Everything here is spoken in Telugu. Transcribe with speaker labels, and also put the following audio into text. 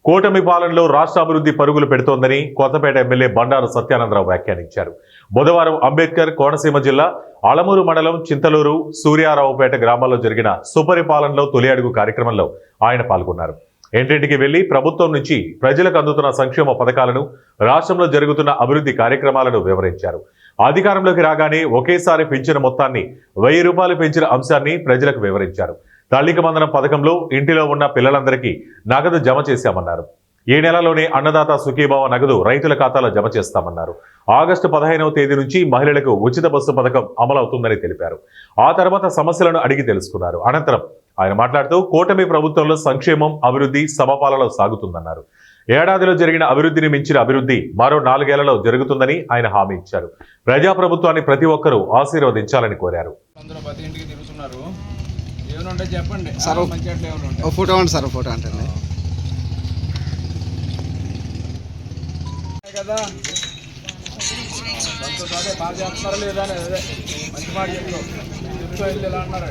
Speaker 1: కూటమి పాలనలో రాష్ట్ర అభివృద్ధి పరుగులు పెడుతోందని కొత్తపేట ఎమ్మెల్యే బండారు సత్యానందరావు వ్యాఖ్యానించారు. బుధవారం అంబేద్కర్ కోనసీమ జిల్లా అలమూరు మండలం చింతలూరు సూర్యారావుపేట గ్రామాల్లో జరిగిన సుపరిపాలనలో తొలి అడుగు కార్యక్రమంలో ఆయన పాల్గొన్నారు. ఇంటింటికి వెళ్లి ప్రభుత్వం నుంచి ప్రజలకు అందుతున్న సంక్షేమ పథకాలను, రాష్ట్రంలో జరుగుతున్న అభివృద్ధి కార్యక్రమాలను వివరించారు. అధికారంలోకి రాగానే ఒకేసారి పెంచిన మొత్తాన్ని 1000 రూపాయలు పెంచిన అంశాన్ని ప్రజలకు వివరించారు. తల్లికి వందనం పథకంలో ఇంటిలో ఉన్న పిల్లలందరికీ నగదు జమ చేశామన్నారు. ఈ నెలలోనే అన్నదాత సుఖీభావ నగదు రైతుల ఖాతాలో జమ చేస్తామన్నారు. ఆగస్టు 15వ తేదీ నుంచి మహిళలకు ఉచిత బస్సు పథకం అమలవుతుందని తెలిపారు. ఆ తర్వాత సమస్యలను అడిగి తెలుసుకున్నారు. అనంతరం ఆయన మాట్లాడుతూ కూటమి ప్రభుత్వంలో సంక్షేమం, అభివృద్ధి సమపాలలో సాగుతుందన్నారు. ఏడాదిలో జరిగిన అభివృద్ధిని మించిన అభివృద్ధి మరో 4 ఏళ్లలో జరుగుతుందని ఆయన హామీ ఇచ్చారు. ప్రజాప్రభుత్వాన్ని ప్రతి ఒక్కరూ ఆశీర్వదించాలని కోరారు.
Speaker 2: చెప్పండి సార్, ఫోటో అండి సార్, ఫోటో అంటే కదా బాగా చేస్తున్నారా లేదా, అదే మంచి మాట చెప్తావు, ఎలా అన్నారు.